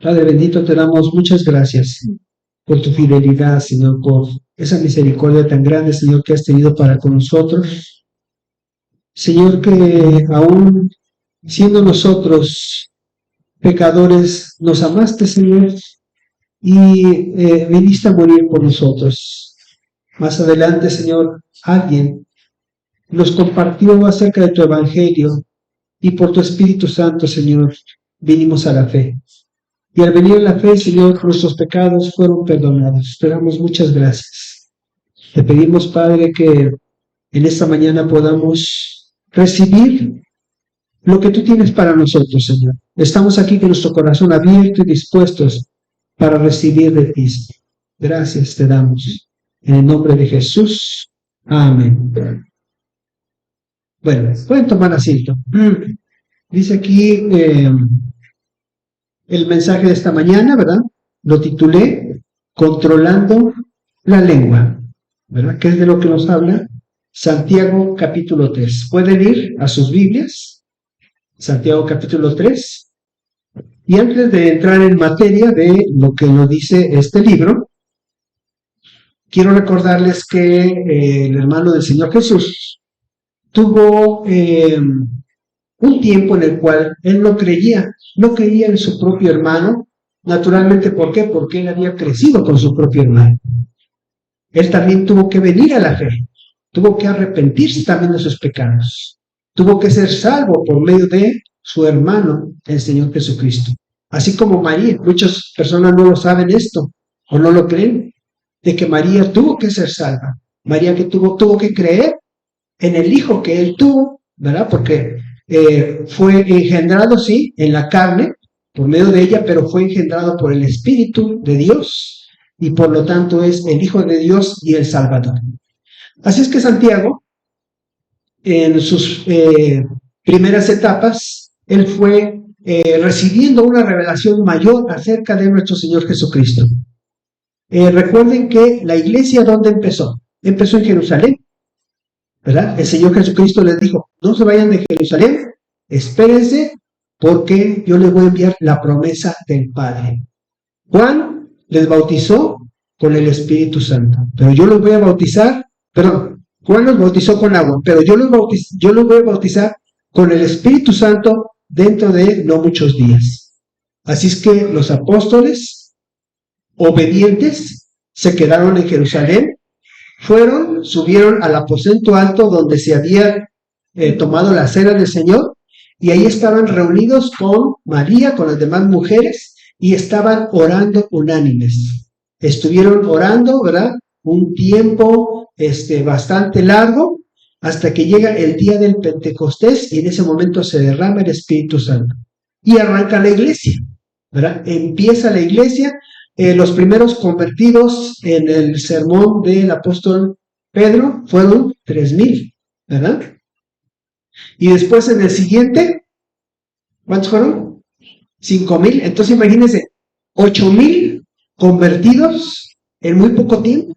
Padre bendito, te damos muchas gracias por tu fidelidad, Señor, por esa misericordia tan grande, Señor, que has tenido para con nosotros. Señor, que aún siendo nosotros pecadores, nos amaste, Señor, y viniste a morir por nosotros. Más adelante, Señor, alguien nos compartió acerca de tu evangelio y por tu Espíritu Santo, Señor, vinimos a la fe. Y al venir a la fe, Señor, nuestros pecados fueron perdonados. Te damos muchas gracias. Te pedimos, Padre, que en esta mañana podamos recibir lo que tú tienes para nosotros, Señor. Estamos aquí con nuestro corazón abierto y dispuestos para recibir de ti. Gracias te damos. En el nombre de Jesús. Amén. Bueno, pueden tomar asiento. Dice aquí el mensaje de esta mañana, ¿verdad? Lo titulé Controlando la lengua, ¿verdad? ¿Qué es de lo que nos habla? Santiago capítulo 3. ¿Pueden ir a sus Biblias? Santiago capítulo 3. Y antes de entrar en materia de lo que nos dice este libro, quiero recordarles que el hermano del Señor Jesús tuvo un tiempo en el cual él no creía en su propio hermano, naturalmente. ¿Por qué? Porque él había crecido con su propio hermano. Él también tuvo que venir a la fe, tuvo que arrepentirse también de sus pecados, tuvo que ser salvo por medio de su hermano, el Señor Jesucristo. Así como María, muchas personas no lo saben esto, o no lo creen, de que María tuvo que ser salva. María que tuvo que creer en el Hijo que él tuvo, ¿verdad? Porque fue engendrado, sí, en la carne, por medio de ella, pero fue engendrado por el Espíritu de Dios, y por lo tanto es el Hijo de Dios y el Salvador. Así es que Santiago, en sus primeras etapas, él fue recibiendo una revelación mayor acerca de nuestro Señor Jesucristo. Recuerden que la iglesia, ¿dónde empezó? Empezó en Jerusalén, ¿verdad? El Señor Jesucristo les dijo, no se vayan de Jerusalén, espérense, porque yo les voy a enviar la promesa del Padre. Juan les bautizó con el Espíritu Santo, pero yo los voy a bautizar, Juan los bautizó con agua, pero yo los voy a bautizar con el Espíritu Santo dentro de no muchos días. Así es que los apóstoles obedientes se quedaron en Jerusalén, subieron al aposento alto donde se había tomado la cena del Señor, y ahí estaban reunidos con María, con las demás mujeres, y estaban orando unánimes. Estuvieron orando, ¿verdad? Un tiempo bastante largo, hasta que llega el día del Pentecostés, y en ese momento se derrama el Espíritu Santo. Y arranca la iglesia, ¿verdad? Empieza la iglesia. Los primeros convertidos en el sermón del apóstol Pedro fueron 3,000, ¿verdad? Y después en el siguiente, ¿cuántos fueron? 5,000. Entonces imagínense, 8,000 convertidos en muy poco tiempo.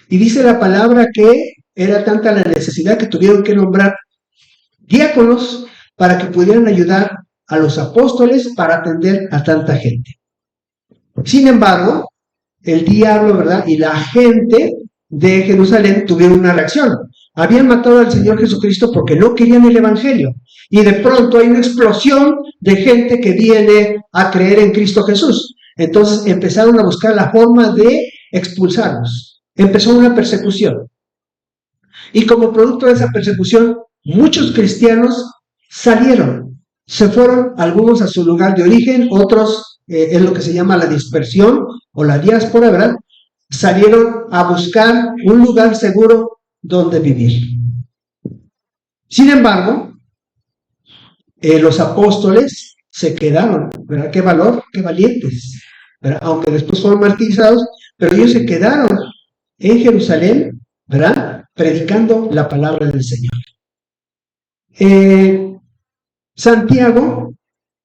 Y dice la palabra que era tanta la necesidad que tuvieron que nombrar diáconos para que pudieran ayudar a los apóstoles para atender a tanta gente. Sin embargo, el diablo, ¿verdad? Y la gente de Jerusalén tuvieron una reacción. Habían matado al Señor Jesucristo porque no querían el Evangelio. Y de pronto hay una explosión de gente que viene a creer en Cristo Jesús. Entonces empezaron a buscar la forma de expulsarlos. Empezó una persecución. Y como producto de esa persecución, muchos cristianos salieron. Se fueron algunos a su lugar de origen, otros es lo que se llama la dispersión o la diáspora, ¿verdad? Salieron a buscar un lugar seguro donde vivir. Sin embargo, los apóstoles se quedaron, ¿verdad? Qué valor, qué valientes, ¿verdad? Aunque después fueron martirizados, pero ellos se quedaron en Jerusalén, ¿verdad? Predicando la palabra del Señor. Santiago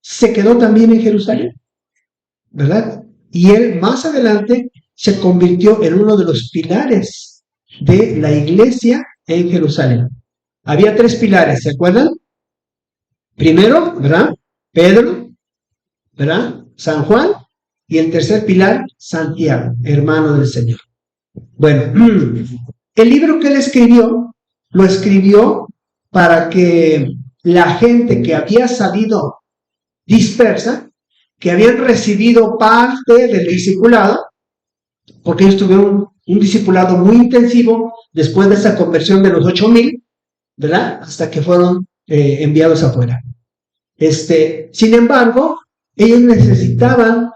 se quedó también en Jerusalén, ¿verdad? Y él más adelante se convirtió en uno de los pilares de la iglesia en Jerusalén. Había tres pilares, ¿se acuerdan? Primero, ¿verdad? Pedro, ¿verdad? San Juan, y el tercer pilar, Santiago, hermano del Señor. Bueno, el libro que él escribió, lo escribió para que la gente que había salido dispersa, que habían recibido parte del discipulado, porque ellos tuvieron un discipulado muy intensivo después de esa conversión de los 8,000, ¿verdad? Hasta que fueron enviados afuera. Sin embargo, ellos necesitaban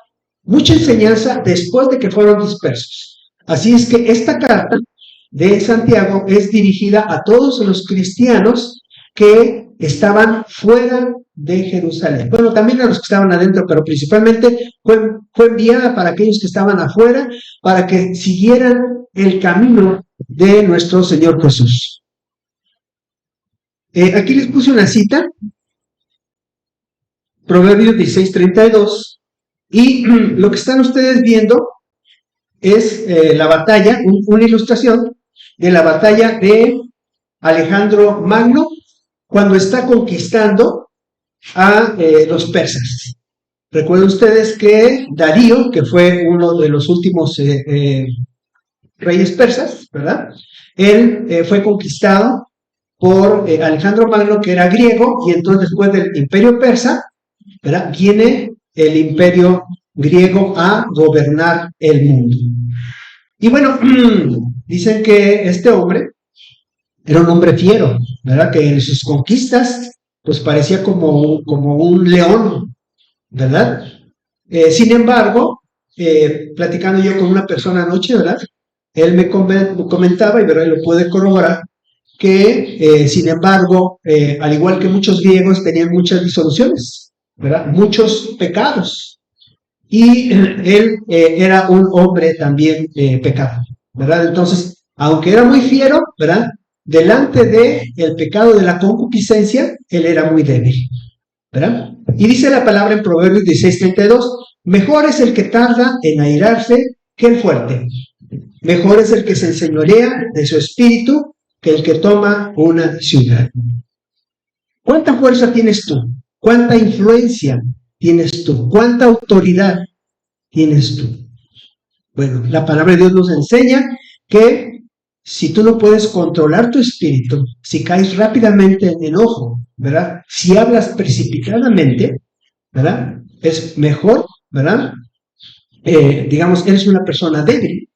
mucha enseñanza después de que fueron dispersos. Así es que esta carta de Santiago es dirigida a todos los cristianos que estaban fuera de Jerusalén. Bueno, también a los que estaban adentro, pero principalmente fue enviada para aquellos que estaban afuera, para que siguieran el camino de nuestro Señor Jesús. Aquí les puse una cita, Proverbios 16:32, y lo que están ustedes viendo es la batalla, una ilustración de la batalla de Alejandro Magno cuando está conquistando a los persas. Recuerden ustedes que Darío, que fue uno de los últimos reyes persas, ¿verdad? Él fue conquistado por Alejandro Magno, que era griego, y entonces después del imperio persa, ¿verdad? Viene el imperio griego a gobernar el mundo. Y bueno, dicen que este hombre era un hombre fiero, ¿verdad? Que en sus conquistas, pues parecía como un león, ¿verdad? Sin embargo, platicando yo con una persona anoche, ¿verdad? Él me comentaba, y ¿verdad? Lo puede corroborar, que sin embargo, al igual que muchos griegos, tenían muchas disoluciones, ¿verdad? Muchos pecados. Y él era un hombre también pecador, ¿verdad? Entonces, aunque era muy fiero, ¿verdad? Delante del pecado de la concupiscencia, él era muy débil, ¿verdad? Y dice la palabra en Proverbios 16:32, mejor es el que tarda en airarse que el fuerte. Mejor es el que se enseñorea de su espíritu que el que toma una ciudad. ¿Cuánta fuerza tienes tú? ¿Cuánta influencia tienes tú? ¿Cuánta autoridad tienes tú? Bueno, la palabra de Dios nos enseña que si tú no puedes controlar tu espíritu, si caes rápidamente en enojo, ¿verdad? Si hablas precipitadamente, ¿verdad? Es mejor, ¿verdad? Digamos, eres una persona débil,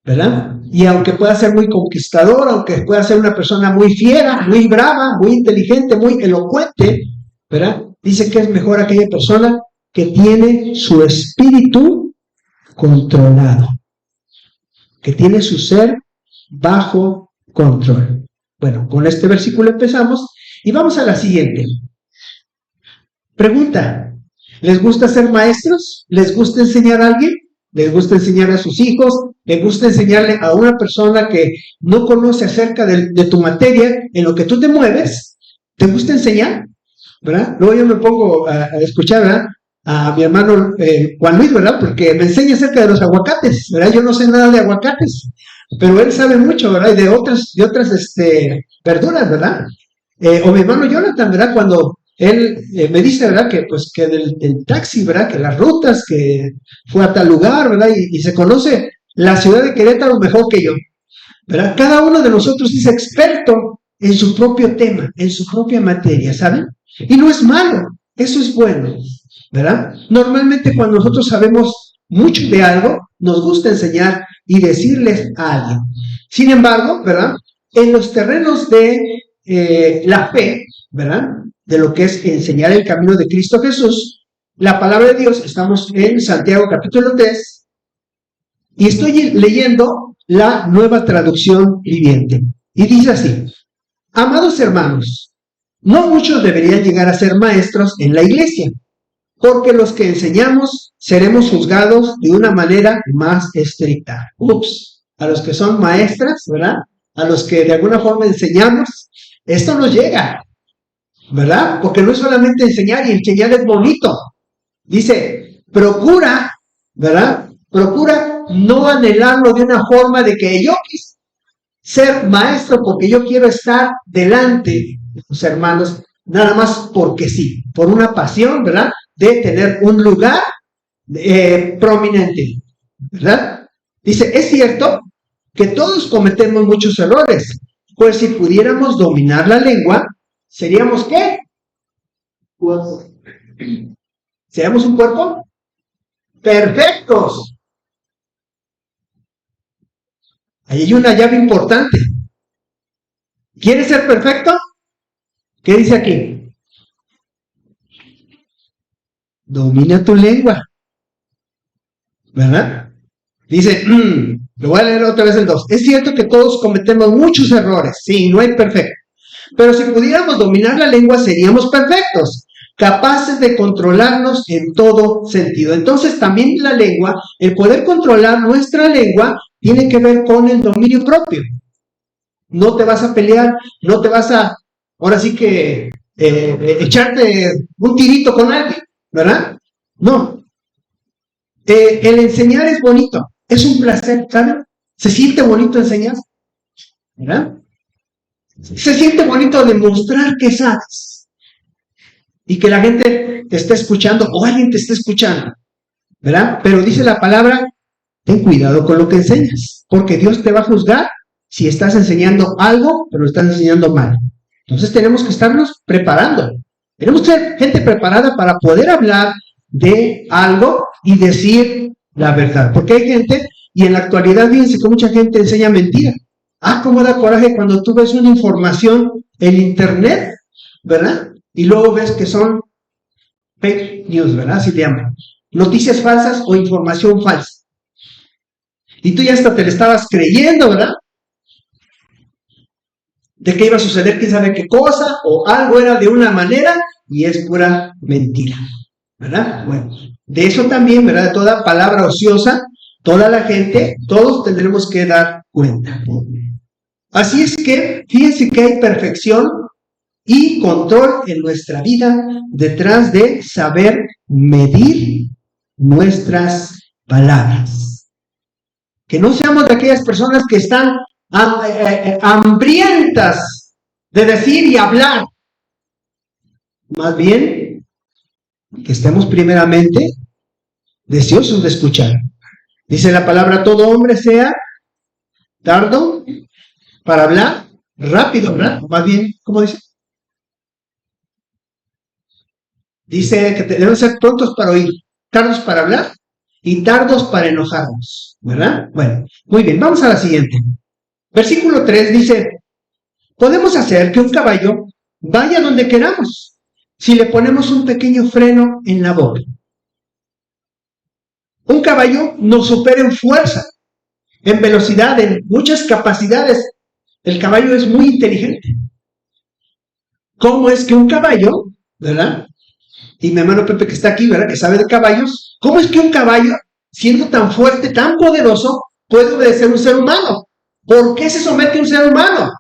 ¿verdad? Y aunque pueda ser muy conquistador, aunque pueda ser una persona muy fiera, muy brava, muy inteligente, muy elocuente, ¿verdad? Dice que es mejor aquella persona que tiene su espíritu controlado, que tiene su ser bajo control. Bueno, con este versículo empezamos y vamos a la siguiente. Pregunta, ¿les gusta ser maestros? ¿Les gusta enseñar a alguien? ¿Les gusta enseñar a sus hijos? ¿Les gusta enseñarle a una persona que no conoce acerca de tu materia, en lo que tú te mueves? ¿Te gusta enseñar? ¿Verdad? Luego yo me pongo a escuchar, ¿verdad? A mi hermano Juan Luis, ¿verdad? Porque me enseña acerca de los aguacates, ¿verdad? Yo no sé nada de aguacates, pero él sabe mucho, ¿verdad? Y de otras verduras, ¿verdad? O mi hermano Jonathan, ¿verdad? Cuando él me dice, ¿verdad? Que pues que del taxi, ¿verdad? Que las rutas, que fue a tal lugar, ¿verdad? Y se conoce la ciudad de Querétaro mejor que yo, ¿verdad? Cada uno de nosotros es experto en su propio tema, en su propia materia, ¿saben? Y no es malo, eso es bueno, ¿verdad? Normalmente cuando nosotros sabemos mucho de algo, nos gusta enseñar y decirles a alguien. Sin embargo, ¿verdad? En los terrenos de la fe, ¿verdad? De lo que es enseñar el camino de Cristo Jesús, la palabra de Dios, estamos en Santiago capítulo 3, y estoy leyendo la Nueva Traducción Viviente. Y dice así, amados hermanos, no muchos deberían llegar a ser maestros en la iglesia, porque los que enseñamos seremos juzgados de una manera más estricta. A los que son maestras, ¿verdad? A los que de alguna forma enseñamos, esto nos llega, ¿verdad? Porque no es solamente enseñar, y enseñar es bonito. Dice, procura, ¿verdad? Procura no anhelarlo de una forma de que yo ser maestro porque yo quiero estar delante de los hermanos, nada más porque sí, por una pasión, ¿verdad? De tener un lugar prominente, ¿verdad? Dice, es cierto que todos cometemos muchos errores, pues si pudiéramos dominar la lengua, ¿seríamos qué? ¿Seríamos un cuerpo? Perfectos. Ahí hay una llave importante. ¿Quieres ser perfecto? ¿Qué dice aquí? Domina tu lengua. ¿Verdad? Dice, lo voy a leer otra vez el 2. Es cierto que todos cometemos muchos errores. Sí, no hay perfecto. Pero si pudiéramos dominar la lengua, seríamos perfectos, capaces de controlarnos en todo sentido. Entonces, también la lengua, el poder controlar nuestra lengua, tiene que ver con el dominio propio. No te vas a pelear, no te vas a, ahora sí que, echarte un tirito con alguien, ¿verdad? No. El enseñar es bonito, es un placer, ¿saben? Se siente bonito enseñar, ¿verdad? Se siente bonito demostrar que sabes y que la gente te está escuchando o alguien te está escuchando, ¿verdad? Pero dice la palabra, ten cuidado con lo que enseñas, porque Dios te va a juzgar si estás enseñando algo, pero lo estás enseñando mal. Entonces tenemos que estarnos preparando. Tenemos que ser gente preparada para poder hablar de algo y decir la verdad. Porque hay gente, y en la actualidad fíjense que mucha gente enseña mentira. Cómo da coraje cuando tú ves una información en internet, ¿verdad? Y luego ves que son fake news, ¿verdad? Así le llaman. Noticias falsas o información falsa. Y tú ya hasta te le estabas creyendo, ¿verdad? De que iba a suceder quién sabe qué cosa, o algo era de una manera, y es pura mentira, ¿verdad? Bueno, de eso también, ¿verdad? De toda palabra ociosa, toda la gente, todos tendremos que dar cuenta. Así es que, fíjense que hay perfección y control en nuestra vida detrás de saber medir nuestras palabras. Que no seamos de aquellas personas que están hambrientas de decir y hablar. Más bien, que estemos primeramente deseosos de escuchar. Dice la palabra, todo hombre sea tardo para hablar, rápido, ¿verdad? Más bien, ¿cómo dice? Dice que deben ser prontos para oír, tardos para hablar y tardos para enojarnos, ¿verdad? Bueno, muy bien, vamos a la siguiente. Versículo 3 dice, podemos hacer que un caballo vaya donde queramos si le ponemos un pequeño freno en la boca. Un caballo nos supera en fuerza, en velocidad, en muchas capacidades. El caballo es muy inteligente. ¿Cómo es que un caballo, verdad? Y mi hermano Pepe que está aquí, ¿verdad? Que sabe de caballos. ¿Cómo es que un caballo, siendo tan fuerte, tan poderoso, puede obedecer a un ser humano? ¿Por qué se somete a un ser humano?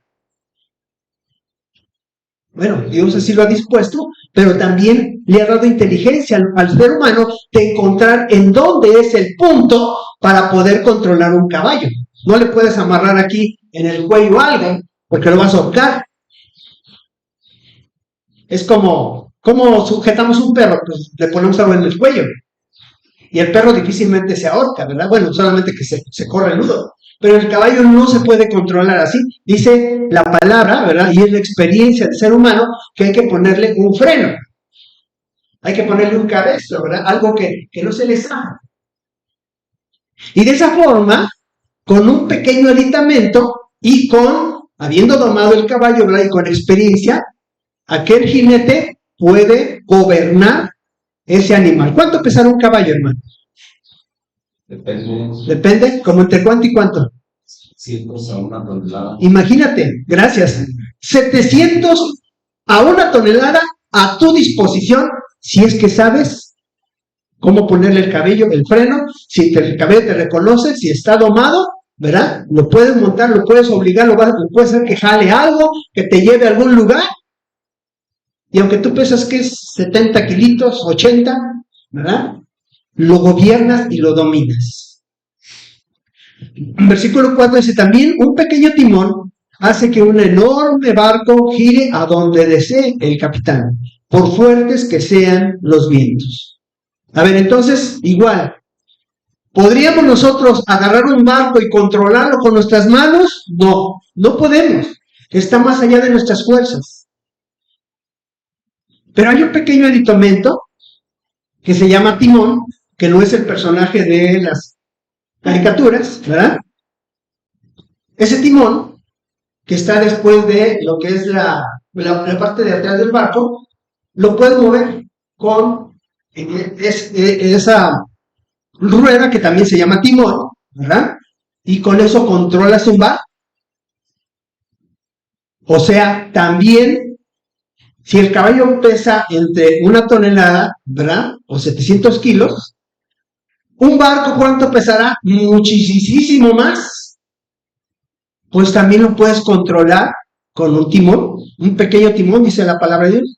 Bueno, Dios así lo ha dispuesto, pero también le ha dado inteligencia al ser humano de encontrar en dónde es el punto para poder controlar un caballo. No le puedes amarrar aquí en el cuello algo, porque lo vas a ahorcar. Es como sujetamos un perro, pues le ponemos algo en el cuello. Y el perro difícilmente se ahorca, ¿verdad? Bueno, solamente que se corre el nudo. Pero el caballo no se puede controlar así. Dice la palabra, ¿verdad? Y es la experiencia del ser humano que hay que ponerle un freno. Hay que ponerle un cabestro, ¿verdad? Algo que no se le salga. Y de esa forma, con un pequeño aditamento y habiendo domado el caballo, ¿verdad? Y con experiencia, aquel jinete puede gobernar ese animal. ¿Cuánto pesará un caballo, hermano? Depende, como entre cuánto y cuánto. 700 a 1 tonelada. Imagínate, gracias. 700 a 1 tonelada a tu disposición, si es que sabes cómo ponerle el freno, si el cabello te reconoce, si está domado, ¿verdad? Lo puedes montar, lo puedes obligar, lo puedes hacer que jale algo, que te lleve a algún lugar. Y aunque tú pesas que es 70 kilitos, 80, ¿verdad? Lo gobiernas y lo dominas. Versículo 4 dice, también un pequeño timón hace que un enorme barco gire a donde desee el capitán, por fuertes que sean los vientos. A ver, entonces, igual, ¿podríamos nosotros agarrar un barco y controlarlo con nuestras manos? No, no podemos. Está más allá de nuestras fuerzas. Pero hay un pequeño aditamento que se llama Timón, que no es el personaje de las caricaturas, ¿verdad? Ese timón, que está después de lo que es la parte de atrás del barco, lo puedes mover con esa rueda que también se llama timón, ¿verdad? Y con eso controlas un barco. O sea, también, si el caballo pesa entre 1 tonelada, ¿verdad? O 700 kilos, un barco, ¿cuánto pesará? Muchísimo más. Pues también lo puedes controlar con un timón, un pequeño timón, dice la palabra de Dios.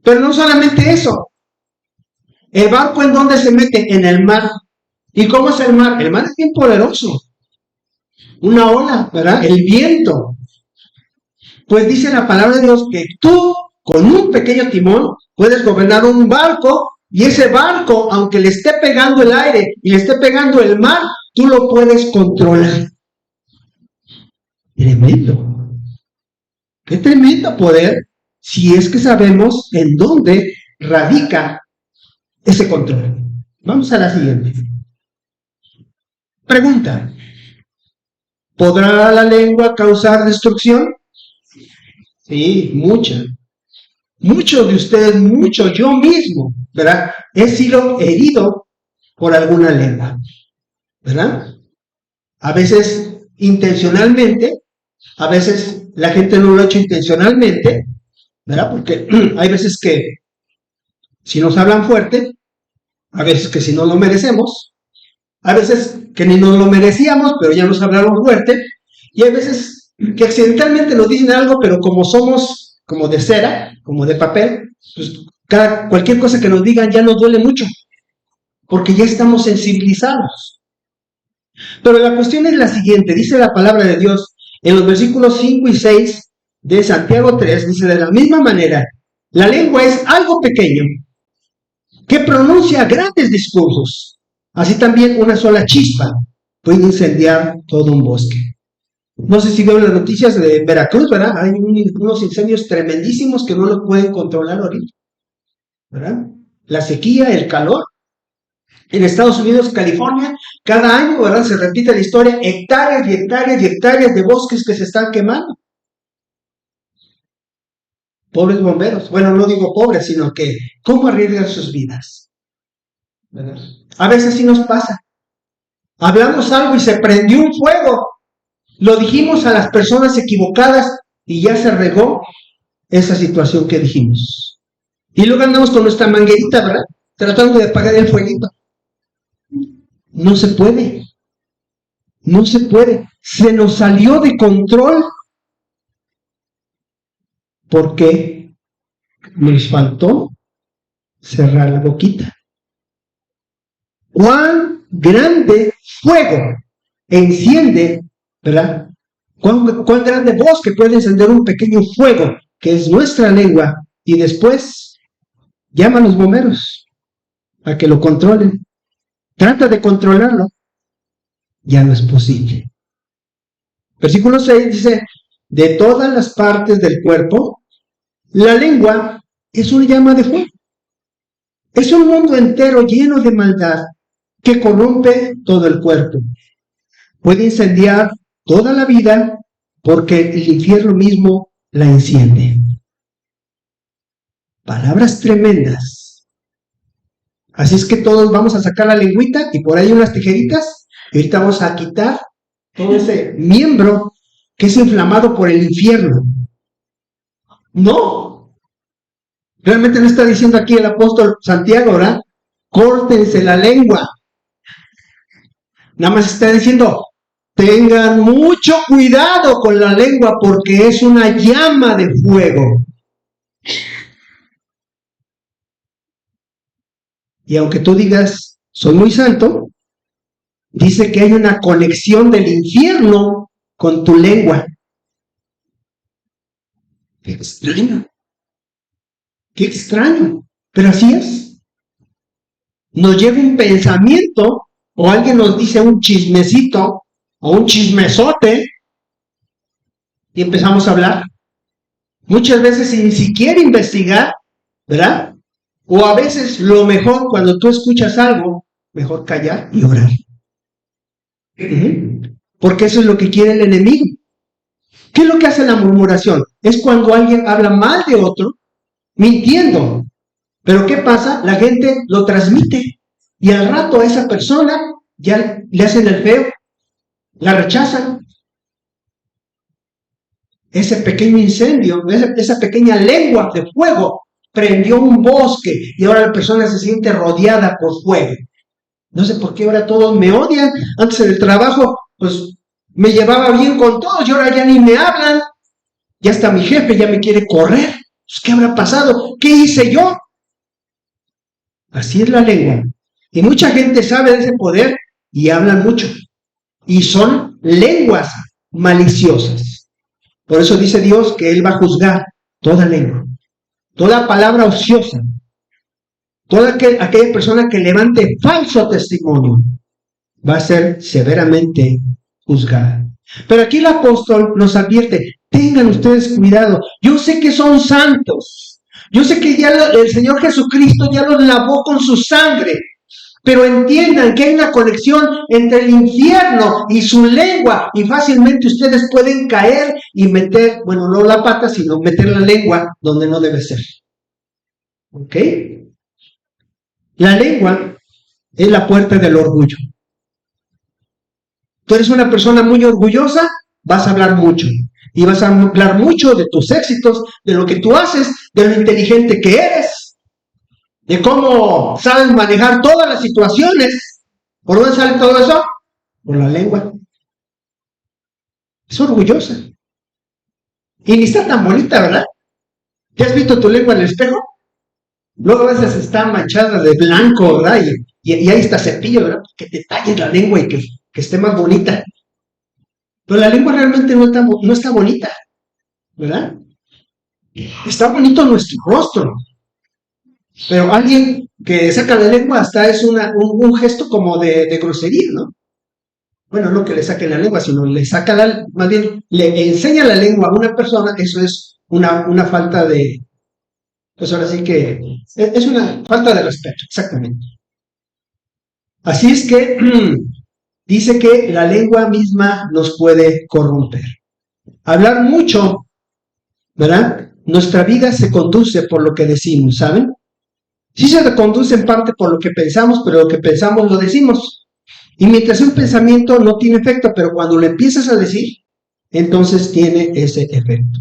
Pero no solamente eso. ¿El barco en dónde se mete? En el mar. ¿Y cómo es el mar? El mar es bien poderoso. Una ola, ¿verdad? El viento. Pues dice la palabra de Dios que tú, con un pequeño timón, puedes gobernar un barco, y ese barco, aunque le esté pegando el aire y le esté pegando el mar, tú lo puedes controlar. Tremendo. Qué tremendo poder, si es que sabemos en dónde radica ese control. Vamos a la siguiente. Pregunta. ¿Podrá la lengua causar destrucción? Sí, mucha. Muchos de ustedes, yo mismo, ¿verdad? He sido herido por alguna lengua, ¿verdad? A veces intencionalmente, a veces la gente no lo ha hecho intencionalmente, ¿verdad? Porque hay veces que si nos hablan fuerte, a veces que si no lo merecemos, a veces que ni nos lo merecíamos, pero ya nos hablaron fuerte, y hay veces que accidentalmente nos dicen algo, pero como somos como de cera, como de papel, pues cualquier cosa que nos digan ya nos duele mucho, porque ya estamos sensibilizados. Pero la cuestión es la siguiente, dice la palabra de Dios en los versículos 5 y 6 de Santiago 3, dice de la misma manera, la lengua es algo pequeño, que pronuncia grandes discursos. Así también una sola chispa puede incendiar todo un bosque. No sé si vieron las noticias de Veracruz, ¿verdad? Hay unos incendios tremendísimos que no lo pueden controlar ahorita, ¿verdad? La sequía, el calor. En Estados Unidos, California, cada año, ¿verdad? Se repite la historia, hectáreas y hectáreas y hectáreas de bosques que se están quemando. Pobres bomberos. Bueno, no digo pobres, sino que ¿cómo arriesgan sus vidas? ¿Verdad? A veces sí nos pasa. Hablamos algo y se prendió un fuego. Lo dijimos a las personas equivocadas y ya se regó esa situación que dijimos. Y luego andamos con nuestra manguerita, ¿verdad? Tratando de apagar el fueguito. No se puede. No se puede. Se nos salió de control porque nos faltó cerrar la boquita. ¿Cuán grande fuego enciende, ¿verdad? ¿Cuán grande bosque puede encender un pequeño fuego que es nuestra lengua? Y después llama a los bomberos a que lo controlen. Trata de controlarlo. Ya no es posible. Versículo 6 dice, de todas las partes del cuerpo, la lengua es una llama de fuego. Es un mundo entero lleno de maldad que corrompe todo el cuerpo. Puede incendiar toda la vida porque el infierno mismo la enciende. Palabras tremendas. Así es que todos vamos a sacar la lengüita y por ahí unas tijeritas y ahorita vamos a quitar todo ese miembro que es inflamado por el infierno. No. Realmente no está diciendo aquí el apóstol Santiago, ¿verdad? Córtense la lengua. Nada más está diciendo, tengan mucho cuidado con la lengua porque es una llama de fuego. Y aunque tú digas, soy muy santo, dice que hay una conexión del infierno con tu lengua. Qué extraño. Qué extraño. Pero así es. Nos llega un pensamiento, o alguien nos dice un chismecito, o un chismesote, y empezamos a hablar. Muchas veces sin siquiera investigar, ¿verdad? O a veces lo mejor cuando tú escuchas algo, mejor callar y orar. Porque eso es lo que quiere el enemigo. ¿Qué es lo que hace la murmuración? Es cuando alguien habla mal de otro, mintiendo. Pero ¿qué pasa? La gente lo transmite. Y al rato a esa persona ya le hacen el feo, la rechazan. Ese pequeño incendio, esa pequeña lengua de fuego, prendió un bosque y ahora la persona se siente rodeada por fuego. No sé por qué ahora todos me odian. Antes en el trabajo, pues me llevaba bien con todos y ahora ya ni me hablan. Ya hasta mi jefe ya me quiere correr. Pues, ¿qué habrá pasado? ¿Qué hice yo? Así es la lengua. Y mucha gente sabe de ese poder y hablan mucho. Y son lenguas maliciosas. Por eso dice Dios que Él va a juzgar toda lengua, toda palabra ociosa, toda aquella persona que levante falso testimonio va a ser severamente juzgada. Pero aquí el apóstol nos advierte, tengan ustedes cuidado, yo sé que son santos, yo sé que ya el Señor Jesucristo ya los lavó con su sangre, pero entiendan que hay una conexión entre el infierno y su lengua y fácilmente ustedes pueden caer y meter, bueno, no la pata, sino meter la lengua donde no debe ser. ¿Ok? La lengua es la puerta del orgullo. Tú eres una persona muy orgullosa, vas a hablar mucho. Y vas a hablar mucho de tus éxitos, de lo que tú haces, de lo inteligente que eres, de cómo sabes manejar todas las situaciones. ¿Por dónde sale todo eso? Por la lengua. Es orgullosa. Y ni está tan bonita, ¿verdad? ¿Ya has visto tu lengua en el espejo? Luego a veces está manchada de blanco, ¿verdad? Y ahí está cepillo, ¿verdad? Que te talles la lengua y que esté más bonita. Pero la lengua realmente no está bonita, ¿verdad? Está bonito nuestro rostro. Pero alguien que saca la lengua hasta es un gesto como de grosería, ¿no? Bueno, no que le saque la lengua, sino le saca más bien, le enseña la lengua a una persona, eso es una falta de, pues ahora sí que, es una falta de respeto, exactamente. Así es que, dice que la lengua misma nos puede corromper. Hablar mucho, ¿verdad? Nuestra vida se conduce por lo que decimos, ¿saben? Sí se conduce en parte por lo que pensamos, pero lo que pensamos lo decimos. Y mientras un pensamiento no tiene efecto, pero cuando lo empiezas a decir, entonces tiene ese efecto.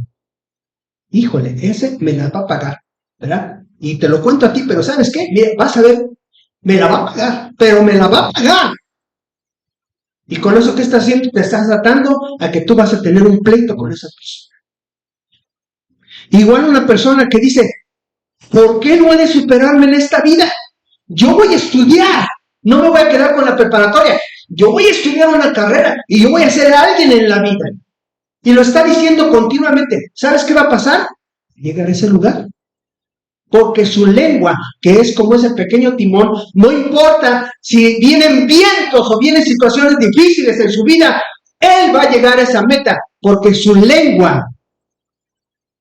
Híjole, ese me la va a pagar, ¿verdad? Y te lo cuento a ti, pero ¿sabes qué? Mira, vas a ver, me la va a pagar, pero me la va a pagar. Y con eso que estás haciendo, te estás atando a que tú vas a tener un pleito con esa persona. Igual una persona que dice, ¿por qué no he de superarme en esta vida? Yo voy a estudiar, no me voy a quedar con la preparatoria, yo voy a estudiar una carrera y yo voy a ser alguien en la vida. Y lo está diciendo continuamente. ¿Sabes qué va a pasar? Llegar a ese lugar. Porque su lengua, que es como ese pequeño timón, no importa si vienen vientos o vienen situaciones difíciles en su vida, él va a llegar a esa meta, porque su lengua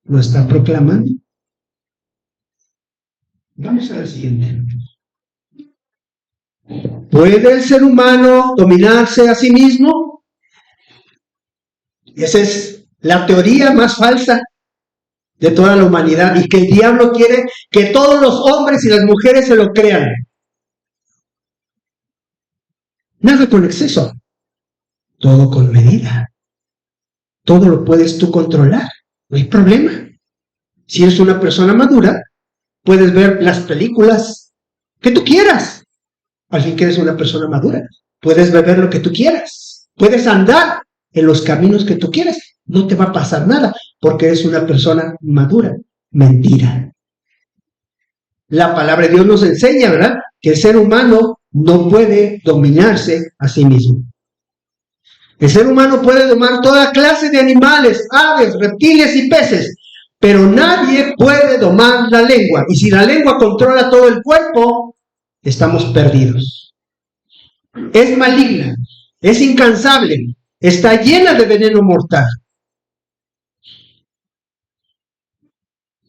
lo está proclamando. Vamos al siguiente. ¿Puede el ser humano dominarse a sí mismo? Esa es la teoría más falsa de toda la humanidad y que el diablo quiere que todos los hombres y las mujeres se lo crean. Nada con exceso, todo con medida. Todo lo puedes tú controlar, no hay problema. Si eres una persona madura, puedes ver las películas que tú quieras. Al fin que eres una persona madura, puedes beber lo que tú quieras, puedes andar en los caminos que tú quieras, no te va a pasar nada, porque eres una persona madura. Mentira. La palabra de Dios nos enseña, ¿verdad?, que el ser humano no puede dominarse a sí mismo. El ser humano puede domar toda clase de animales, aves, reptiles y peces, pero nadie puede domar la lengua. Y si la lengua controla todo el cuerpo, estamos perdidos. Es maligna, es incansable, está llena de veneno mortal.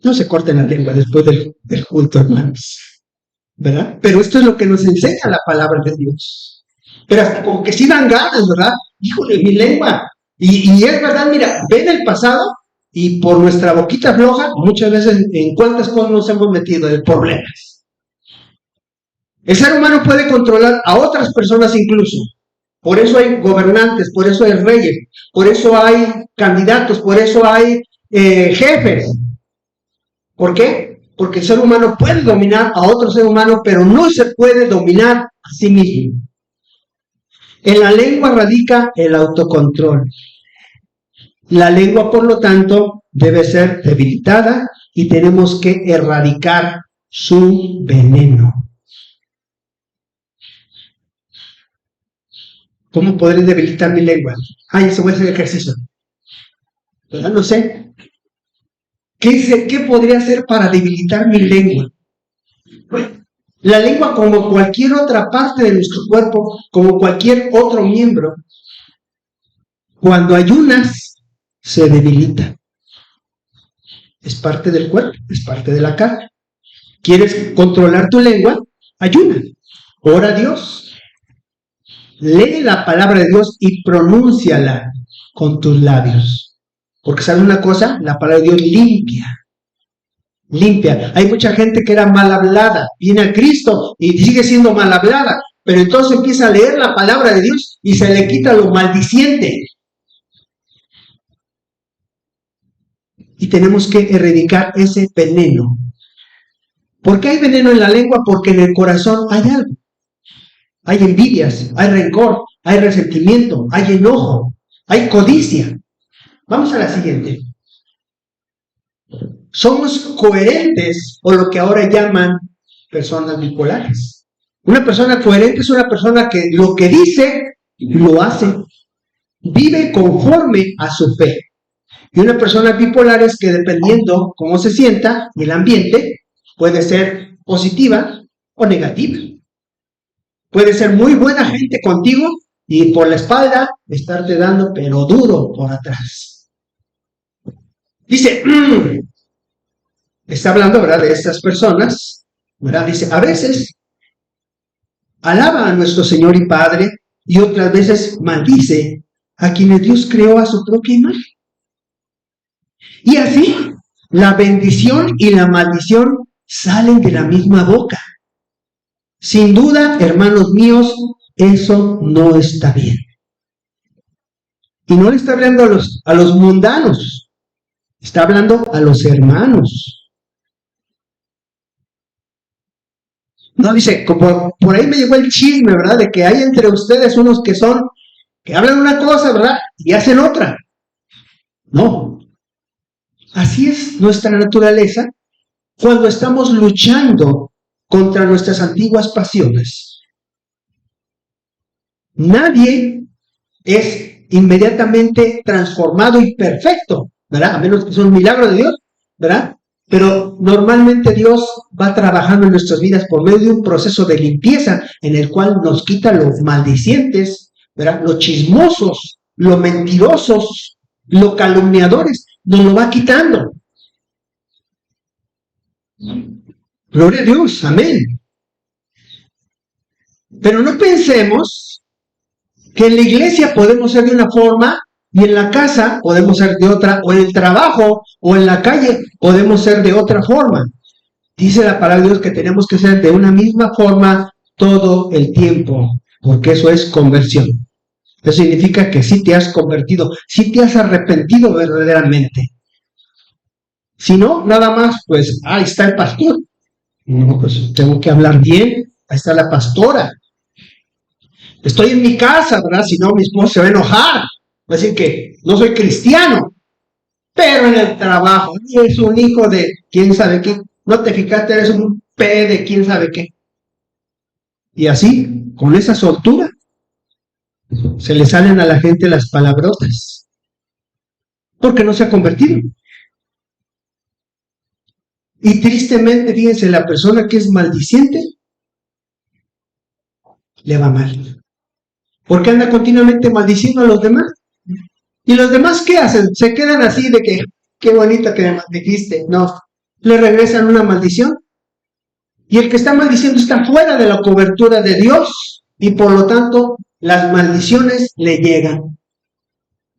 No se corten la lengua después del culto, hermanos, ¿verdad? Pero esto es lo que nos enseña la palabra de Dios. Pero hasta como que sí dan ganas, ¿verdad? Híjole, mi lengua. Y es verdad, mira, ven el pasado y por nuestra boquita floja, muchas veces en cuántas cosas nos hemos metido de problemas. El ser humano puede controlar a otras personas incluso. Por eso hay gobernantes, por eso hay reyes, por eso hay candidatos, por eso hay jefes. ¿Por qué? Porque el ser humano puede dominar a otro ser humano, pero no se puede dominar a sí mismo. En la lengua radica el autocontrol. La lengua, por lo tanto, debe ser debilitada y tenemos que erradicar su veneno. ¿Cómo podré debilitar mi lengua? Eso voy a hacer ejercicio. ¿Verdad? No sé. ¿Qué podría hacer para debilitar mi lengua? La lengua, como cualquier otra parte de nuestro cuerpo, como cualquier otro miembro, cuando ayunas, se debilita. Es parte del cuerpo, es parte de la carne. ¿Quieres controlar tu lengua? Ayuna. Ora a Dios. Lee la palabra de Dios y pronúnciala con tus labios. Porque ¿sabes una cosa? La palabra de Dios limpia. Hay mucha gente que era mal hablada, viene a Cristo y sigue siendo mal hablada, pero entonces empieza a leer la palabra de Dios y se le quita lo maldiciente. Y tenemos que erradicar ese veneno. ¿Por qué hay veneno en la lengua? Porque en el corazón hay algo. Hay envidias, hay rencor, hay resentimiento, hay enojo, hay codicia. Vamos a la siguiente. Somos coherentes, o lo que ahora llaman personas bipolares. Una persona coherente es una persona que lo que dice, lo hace. Vive conforme a su fe. Y una persona bipolar es que dependiendo cómo se sienta el ambiente, puede ser positiva o negativa. Puede ser muy buena gente contigo y por la espalda estarte dando, pero duro por atrás. Dice, está hablando, ¿verdad?, de estas personas, ¿verdad? Dice, a veces alaba a nuestro Señor y Padre y otras veces maldice a quienes Dios creó a su propia imagen. Y así, la bendición y la maldición salen de la misma boca. Sin duda, hermanos míos, eso no está bien. Y no le está hablando a los mundanos, está hablando a los hermanos. No, dice, como por ahí me llegó el chisme, ¿verdad? De que hay entre ustedes unos que hablan una cosa, ¿verdad? Y hacen otra. No. Así es nuestra naturaleza cuando estamos luchando contra nuestras antiguas pasiones. Nadie es inmediatamente transformado y perfecto, ¿verdad? A menos que sea un milagro de Dios, ¿verdad? Pero normalmente Dios va trabajando en nuestras vidas por medio de un proceso de limpieza en el cual nos quita los maldicientes, ¿verdad? Los chismosos, los mentirosos, los calumniadores, nos lo va quitando. Gloria a Dios, amén. Pero no pensemos que en la iglesia podemos ser de una forma y en la casa podemos ser de otra, o en el trabajo o en la calle podemos ser de otra forma. Dice la palabra de Dios que tenemos que ser de una misma forma todo el tiempo, porque eso es conversión. Eso significa que sí te has convertido, sí te has arrepentido verdaderamente. Si no, nada más, pues, ahí está el pastor. No, pues tengo que hablar bien, ahí está la pastora. Estoy en mi casa, ¿verdad? Si no, mi esposo se va a enojar. Va a decir que no soy cristiano. Pero en el trabajo, es un hijo de quién sabe qué. No te fijaste, eres un P de quién sabe qué. Y así, con esa soltura, se le salen a la gente las palabrotas, porque no se ha convertido. Y tristemente, fíjense, la persona que es maldiciente, le va mal, porque anda continuamente maldiciendo a los demás. ¿Y los demás qué hacen? Se quedan así de que, qué bonito que me maldijiste. No, le regresan una maldición. Y el que está maldiciendo está fuera de la cobertura de Dios, y por lo tanto, las maldiciones le llegan.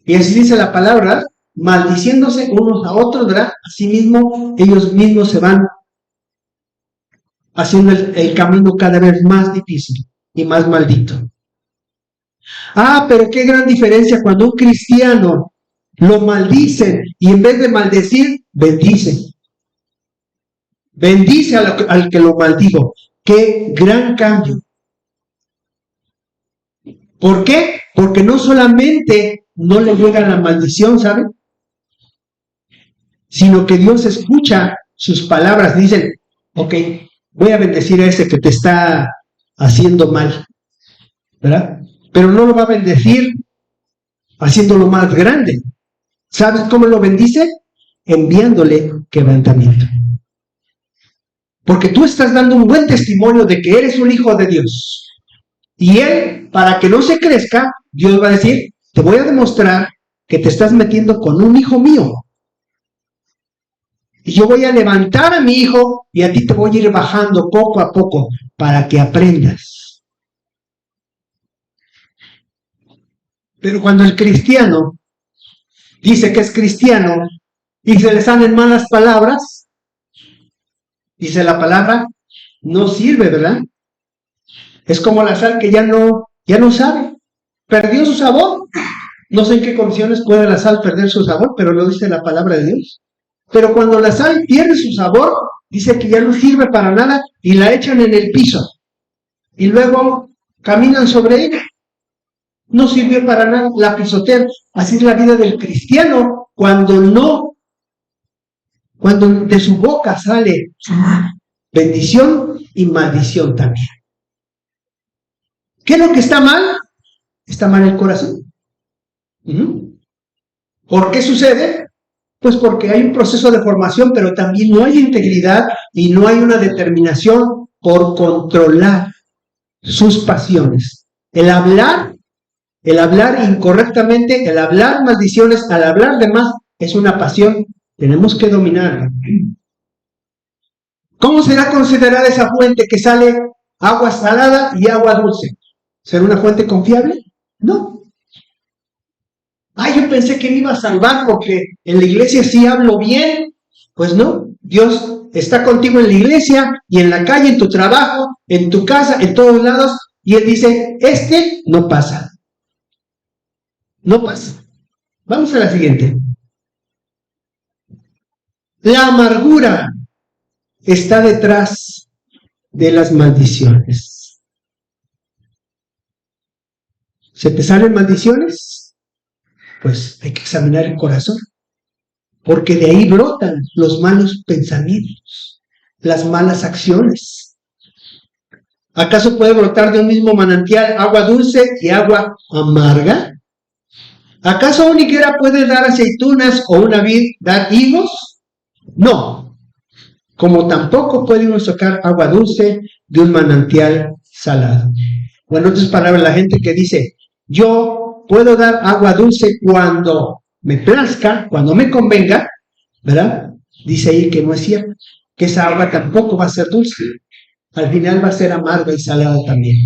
Y así dice la palabra, maldiciéndose unos a otros, ¿verdad? Asimismo, ellos mismos se van haciendo el camino cada vez más difícil y más maldito. Ah, pero qué gran diferencia cuando un cristiano lo maldicen y en vez de maldecir, bendice. Bendice al que lo maldijo. Qué gran cambio. ¿Por qué? Porque no solamente no le llega la maldición, ¿saben? Sino que Dios escucha sus palabras. Dicen, ok, voy a bendecir a ese que te está haciendo mal, ¿verdad? Pero no lo va a bendecir haciéndolo más grande. ¿Sabes cómo lo bendice? Enviándole quebrantamiento. Porque tú estás dando un buen testimonio de que eres un hijo de Dios. Y él, para que no se crezca, Dios va a decir, te voy a demostrar que te estás metiendo con un hijo mío. Y yo voy a levantar a mi hijo y a ti te voy a ir bajando poco a poco para que aprendas. Pero cuando el cristiano dice que es cristiano y se le salen malas palabras, dice la palabra, no sirve, ¿verdad? Es como la sal que ya no sabe, perdió su sabor. No sé en qué condiciones puede la sal perder su sabor, pero lo dice la palabra de Dios. Pero cuando la sal pierde su sabor, dice que ya no sirve para nada y la echan en el piso. Y luego caminan sobre ella. No sirvió para nada, la pisotean. Así es la vida del cristiano cuando de su boca sale bendición y maldición también. ¿Qué es lo que está mal? Está mal el corazón. ¿Por qué sucede? Pues porque hay un proceso de formación, pero también no hay integridad y no hay una determinación por controlar sus pasiones. El hablar incorrectamente, el hablar maldiciones, al hablar de más, es una pasión. Tenemos que dominarla. ¿Cómo será considerada esa fuente que sale agua salada y agua dulce? ¿Será una fuente confiable? No. Yo pensé que me iba a salvar porque en la iglesia sí hablo bien. Pues no, Dios está contigo en la iglesia y en la calle, en tu trabajo, en tu casa, en todos lados, y Él dice, no pasa. No pasa. Vamos a la siguiente. La amargura está detrás de las maldiciones. ¿Se te salen maldiciones? Pues hay que examinar el corazón, porque de ahí brotan los malos pensamientos, las malas acciones. ¿Acaso puede brotar de un mismo manantial agua dulce y agua amarga? ¿Acaso una higuera puede dar aceitunas o una vid dar higos? No, como tampoco puede uno sacar agua dulce de un manantial salado. Bueno, en otras palabras, la gente que dice, yo puedo dar agua dulce cuando me plazca, cuando me convenga, ¿verdad? Dice ahí que no es cierto, que esa agua tampoco va a ser dulce. Al final va a ser amarga y salada también.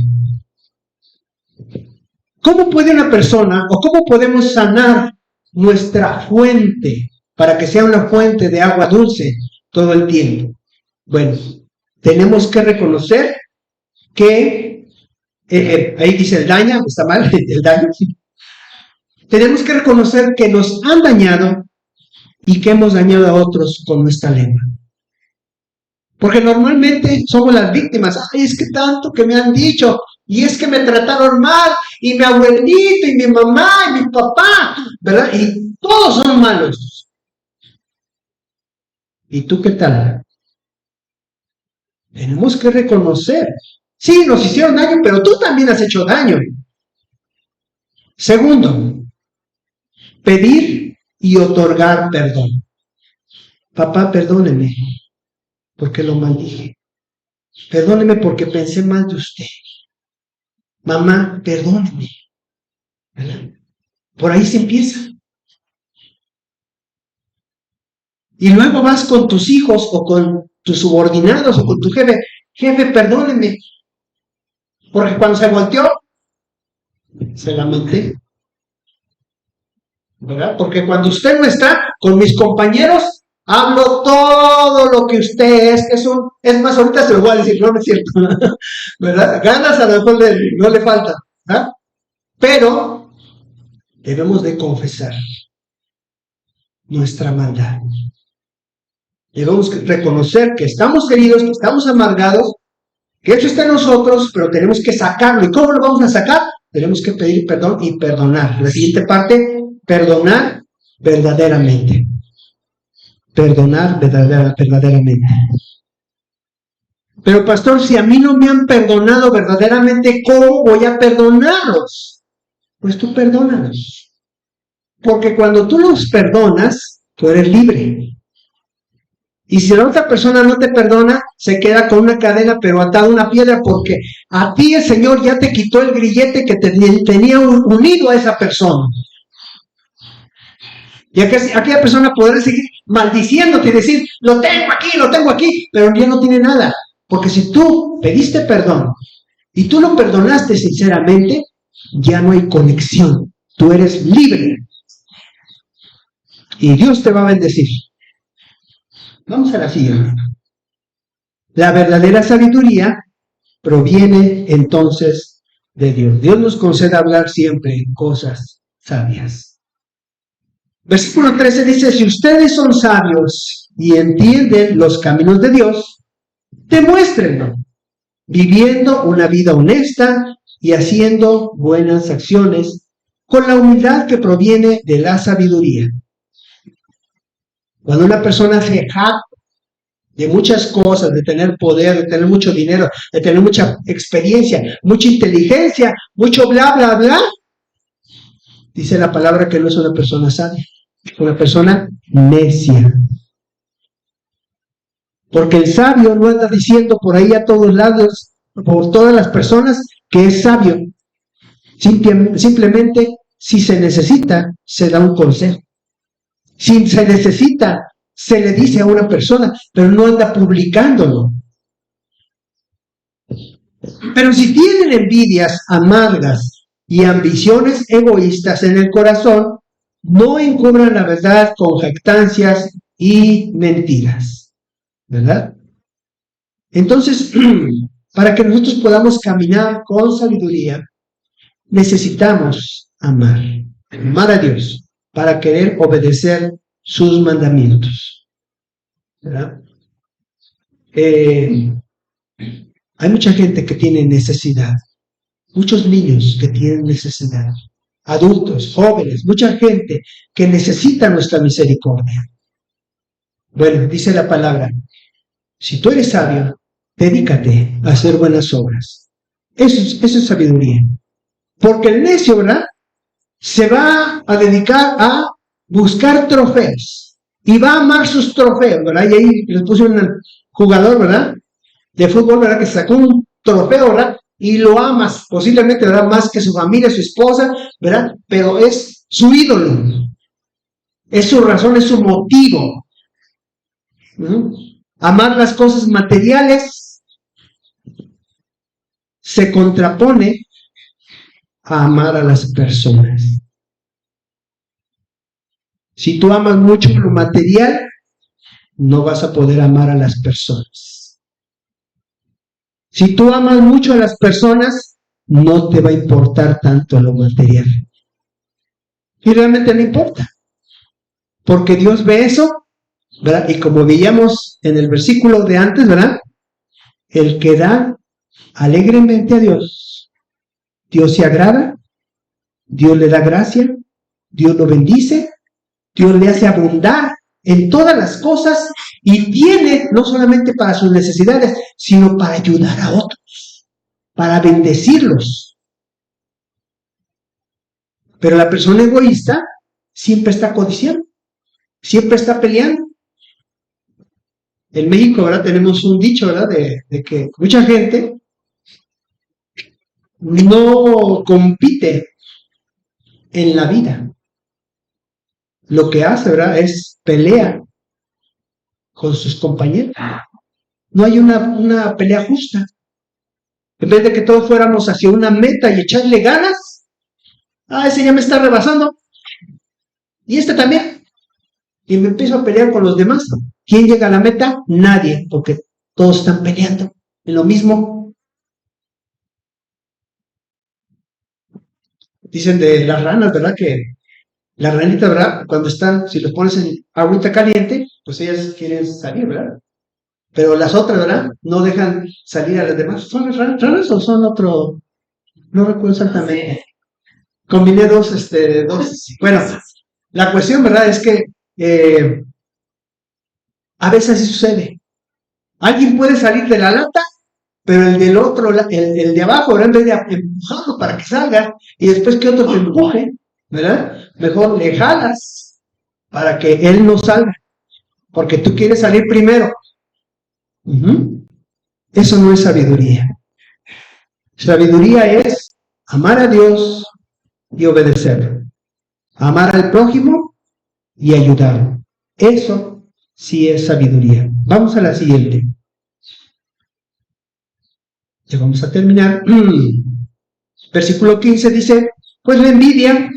¿Cómo puede una persona o cómo podemos sanar nuestra fuente para que sea una fuente de agua dulce todo el tiempo? Bueno, tenemos que reconocer que, ahí dice el daño, está mal, el daño. Tenemos que reconocer que nos han dañado y que hemos dañado a otros con nuestra lengua. Porque normalmente somos las víctimas. Es que tanto que me han dicho, y es que me trataron mal, y mi abuelito, y mi mamá, y mi papá, ¿verdad? Y todos son malos. ¿Y tú qué tal? Tenemos que reconocer Sí, nos hicieron daño, pero tú también has hecho daño. Segundo, pedir y otorgar perdón. Papá, perdóneme porque lo maldije. Perdóneme porque pensé mal de usted. Mamá, perdóneme. ¿Verdad? Por ahí se empieza. Y luego vas con tus hijos o con tus subordinados o con tu jefe. Jefe, perdóneme. Porque cuando se volteó, se lamenté. ¿Verdad? Porque cuando usted no está con mis compañeros, hablo todo lo que usted es, es más, ahorita se lo voy a decir, no es cierto, ¿verdad? Ganas a lo mejor no le faltan, ¿verdad? Pero debemos de confesar nuestra maldad. Debemos reconocer que estamos heridos, que estamos amargados, que eso está en nosotros, pero tenemos que sacarlo. ¿Y cómo lo vamos a sacar? Tenemos que pedir perdón y perdonar. La siguiente parte, perdonar verdaderamente. Perdonar verdaderamente. Pero pastor, si a mí no me han perdonado verdaderamente, ¿cómo voy a perdonarlos? Pues tú perdónalos. Porque cuando tú los perdonas, tú eres libre. Y si la otra persona no te perdona, se queda con una cadena pero atada a una piedra, porque a ti el Señor ya te quitó el grillete que te tenía unido a esa persona. Y aquella persona podrá seguir maldiciéndote y decir, lo tengo aquí, pero ya no tiene nada. Porque si tú pediste perdón y tú lo perdonaste sinceramente, ya no hay conexión. Tú eres libre. Y Dios te va a bendecir. Vamos a la siguiente. La verdadera sabiduría proviene entonces de Dios. Dios nos concede hablar siempre cosas sabias. Versículo 13 dice, si ustedes son sabios y entienden los caminos de Dios, demuéstrenlo, viviendo una vida honesta y haciendo buenas acciones con la humildad que proviene de la sabiduría. Cuando una persona se jacta de muchas cosas, de tener poder, de tener mucho dinero, de tener mucha experiencia, mucha inteligencia, mucho bla, bla, bla, dice la palabra que no es una persona sabia, es una persona necia. Porque el sabio no anda diciendo por ahí a todos lados, por todas las personas, que es sabio. Simplemente, si se necesita, se da un consejo. Si se necesita, se le dice a una persona, pero no anda publicándolo. Pero si tienen envidias amargas y ambiciones egoístas en el corazón, no encubran la verdad con jactancias y mentiras. ¿Verdad? Entonces, para que nosotros podamos caminar con sabiduría, necesitamos amar a Dios para querer obedecer sus mandamientos. ¿Verdad? Hay mucha gente que tiene necesidad, muchos niños que tienen necesidad, adultos, jóvenes, mucha gente que necesita nuestra misericordia. Bueno, dice la palabra, si tú eres sabio, dedícate a hacer buenas obras. Eso es sabiduría. Porque el necio, ¿verdad?, se va a dedicar a buscar trofeos y va a amar sus trofeos, ¿verdad? Y ahí les puse un jugador, ¿verdad?, de fútbol, ¿verdad?, que sacó un trofeo, ¿verdad?, y lo amas, posiblemente, ¿verdad?, más que su familia, su esposa, ¿verdad?, pero es su ídolo, es su razón, es su motivo. Amar las cosas materiales se contrapone a amar a las personas. Si tú amas mucho lo material, no vas a poder amar a las personas. Si tú amas mucho a las personas, no te va a importar tanto lo material. Y realmente no importa. Porque Dios ve eso, ¿verdad? Y como veíamos en el versículo de antes, ¿verdad?, el que da alegremente a Dios, Dios se agrada, Dios le da gracia, Dios lo bendice, Dios le hace abundar en todas las cosas y tiene no solamente para sus necesidades, sino para ayudar a otros. para bendecirlos. Pero la persona egoísta siempre está codiciando, siempre está peleando. En México, ¿verdad? Tenemos un dicho, ¿verdad? De que mucha gente no compite en la vida. Lo que hace, ¿verdad? Es pelea con sus compañeros. No hay una pelea justa. En vez de que todos fuéramos hacia una meta y echarle ganas, ese ya me está rebasando. Y este también. Y me empiezo a pelear con los demás. ¿Quién llega a la meta? Nadie, porque todos están peleando en lo mismo. Dicen de las ranas, ¿verdad? Que las ranitas, ¿verdad? Cuando están, si los pones en agüita caliente, pues ellas quieren salir, ¿verdad? Pero las otras, ¿verdad? No dejan salir a las demás. ¿Son las ranas o son otro? No recuerdo exactamente. Combiné dos. Bueno, la cuestión, ¿verdad? Es que a veces así sucede. Alguien puede salir de la lata, pero el del otro, el de abajo, ¿verdad? En vez de empujarlo para que salga y después que otro te empuje, ¿verdad? Mejor le jalas para que él no salga, porque tú quieres salir primero. Eso no es sabiduría. Sabiduría es amar a Dios y obedecerlo. Amar al prójimo y ayudarlo. Eso sí es sabiduría. Vamos a la siguiente. Ya vamos a terminar. Versículo 15 dice, pues la envidia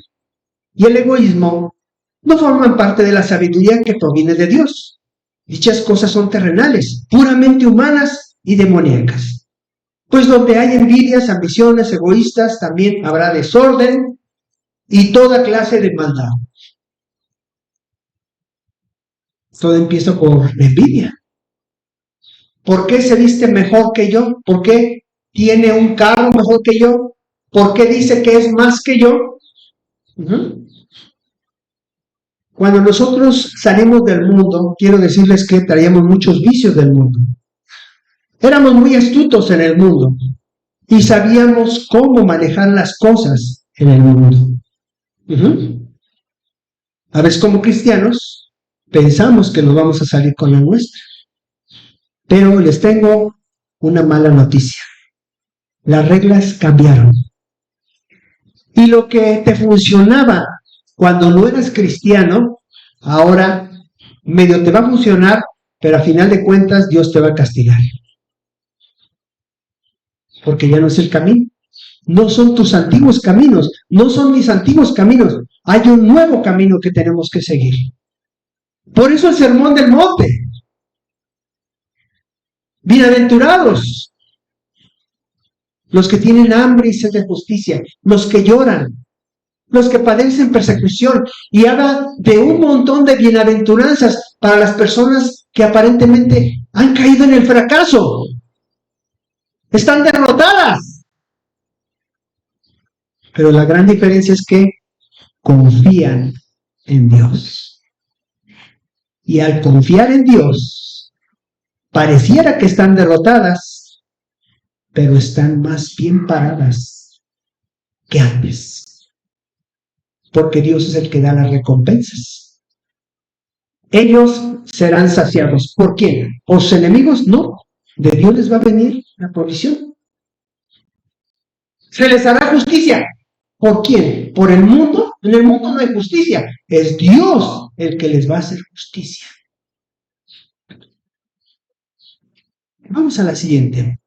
y el egoísmo no forman parte de la sabiduría que proviene de Dios. Dichas cosas son terrenales, puramente humanas y demoníacas. Pues donde hay envidias, ambiciones, egoístas, también habrá desorden y toda clase de maldad. Todo empieza por la envidia. ¿Por qué se viste mejor que yo? ¿Por qué tiene un carro mejor que yo? ¿Por qué dice que es más que yo? Cuando nosotros salimos del mundo, quiero decirles que traíamos muchos vicios del mundo. Éramos muy astutos en el mundo y sabíamos cómo manejar las cosas en el mundo. A veces como cristianos pensamos que nos vamos a salir con la nuestra. Pero les tengo una mala noticia. Las reglas cambiaron. Y lo que te funcionaba cuando no eras cristiano, ahora medio te va a funcionar, pero a final de cuentas Dios te va a castigar. Porque ya no es el camino. No son tus antiguos caminos, no son mis antiguos caminos. Hay un nuevo camino que tenemos que seguir. Por eso el sermón del monte. Bienaventurados los que tienen hambre y sed de justicia, los que lloran, los que padecen persecución, y habla de un montón de bienaventuranzas para las personas que aparentemente han caído en el fracaso, están derrotadas. Pero la gran diferencia es que confían en Dios. Y al confiar en Dios, pareciera que están derrotadas, pero están más bien paradas que antes. Porque Dios es el que da las recompensas. Ellos serán saciados. ¿Por quién? ¿Por sus enemigos? No. De Dios les va a venir la provisión. Se les hará justicia. ¿Por quién? ¿Por el mundo? En el mundo no hay justicia. Es Dios el que les va a hacer justicia. Vamos a la siguiente.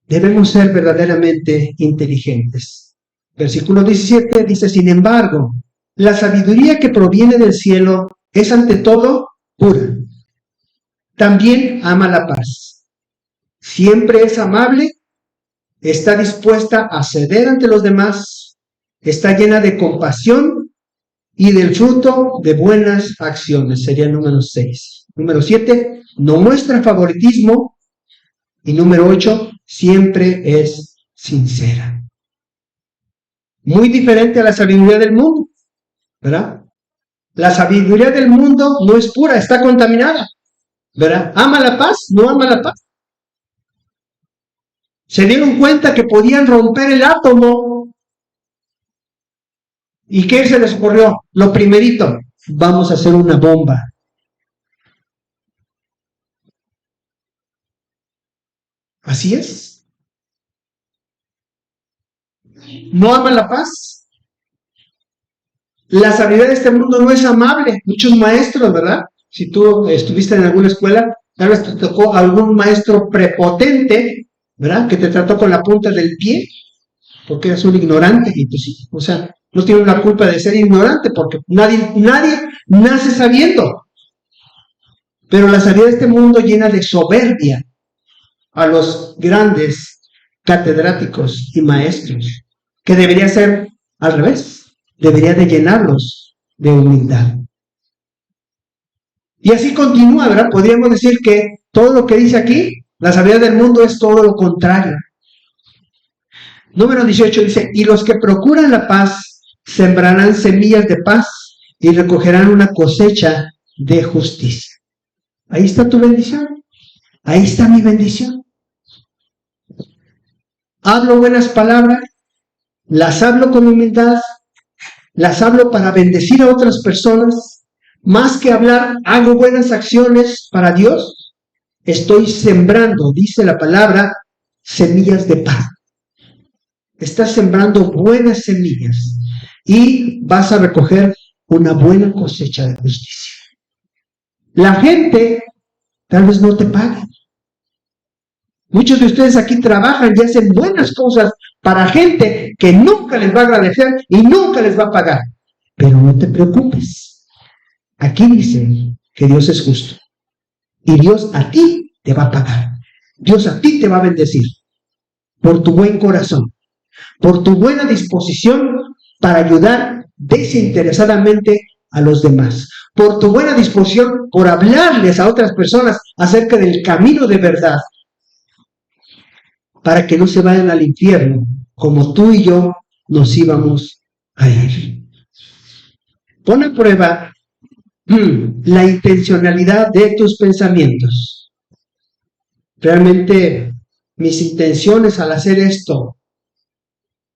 Debemos ser verdaderamente inteligentes. Versículo 17 dice, sin embargo, la sabiduría que proviene del cielo es ante todo pura. También ama la paz. Siempre es amable, está dispuesta a ceder ante los demás, está llena de compasión y del fruto de buenas acciones. Sería el número 6. Número 7, no muestra favoritismo. Y número 8, siempre es sincera. Muy diferente a la sabiduría del mundo, ¿verdad? La sabiduría del mundo no es pura, está contaminada, ¿verdad? ¿Ama la paz? ¿No ama la paz? Se dieron cuenta que podían romper el átomo. ¿Y qué se les ocurrió? Lo primerito, vamos a hacer una bomba. Así es. ¿No aman la paz? La sabiduría de este mundo no es amable. Muchos maestros, ¿verdad? Si tú estuviste en alguna escuela, tal vez te tocó algún maestro prepotente, ¿verdad? Que te trató con la punta del pie, porque eres un ignorante. Y pues, o sea, no tiene la culpa de ser ignorante, porque nadie nace sabiendo. Pero la sabiduría de este mundo llena de soberbia a los grandes catedráticos y maestros, que debería ser al revés, debería de llenarlos de humildad. Y así continúa, ¿verdad? Podríamos decir que todo lo que dice aquí, la sabiduría del mundo es todo lo contrario. Número 18 dice, y los que procuran la paz sembrarán semillas de paz y recogerán una cosecha de justicia. Ahí está tu bendición. Ahí está mi bendición. Hablo buenas palabras, las hablo con humildad, las hablo para bendecir a otras personas. Más que hablar, hago buenas acciones para Dios. Estoy sembrando, dice la palabra, semillas de paz. Estás sembrando buenas semillas y vas a recoger una buena cosecha de justicia. La gente tal vez no te pague. Muchos de ustedes aquí trabajan y hacen buenas cosas para gente que nunca les va a agradecer y nunca les va a pagar. Pero no te preocupes. Aquí dice que Dios es justo. Y Dios a ti te va a pagar. Dios a ti te va a bendecir por tu buen corazón, por tu buena disposición para ayudar desinteresadamente a los demás, por tu buena disposición por hablarles a otras personas acerca del camino de verdad, para que no se vayan al infierno como tú y yo nos íbamos a ir. Pon a prueba la intencionalidad de tus pensamientos. ¿Realmente mis intenciones al hacer esto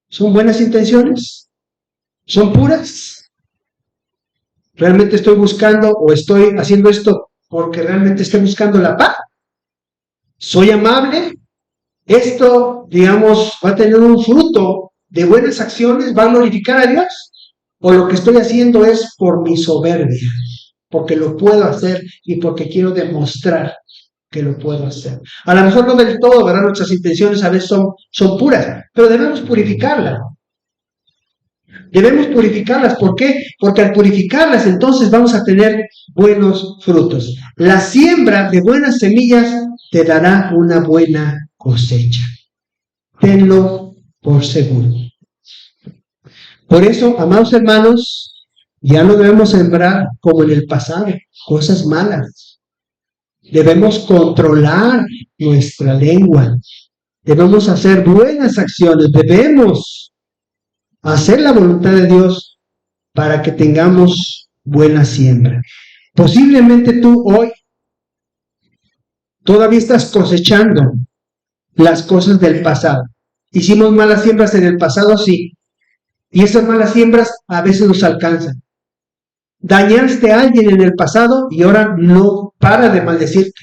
son buenas intenciones? ¿Son puras? ¿Realmente estoy buscando o estoy haciendo esto porque realmente estoy buscando la paz? ¿Soy amable? Esto, digamos, va a tener un fruto de buenas acciones, va a glorificar a Dios, o lo que estoy haciendo es por mi soberbia, porque lo puedo hacer y porque quiero demostrar que lo puedo hacer. A lo mejor no del todo, ¿verdad? Nuestras intenciones a veces son puras, pero debemos purificarlas. Debemos purificarlas. ¿Por qué? Porque al purificarlas entonces vamos a tener buenos frutos. La siembra de buenas semillas te dará una buena cosecha. Tenlo por seguro. Por eso, amados hermanos, ya no debemos sembrar como en el pasado, cosas malas. Debemos controlar nuestra lengua. Debemos hacer buenas acciones. Debemos hacer la voluntad de Dios para que tengamos buena siembra. Posiblemente tú hoy todavía estás cosechando las cosas del pasado. Hicimos malas siembras en el pasado, sí. Y esas malas siembras a veces nos alcanzan. Dañaste a alguien en el pasado y ahora no para de maldecirte.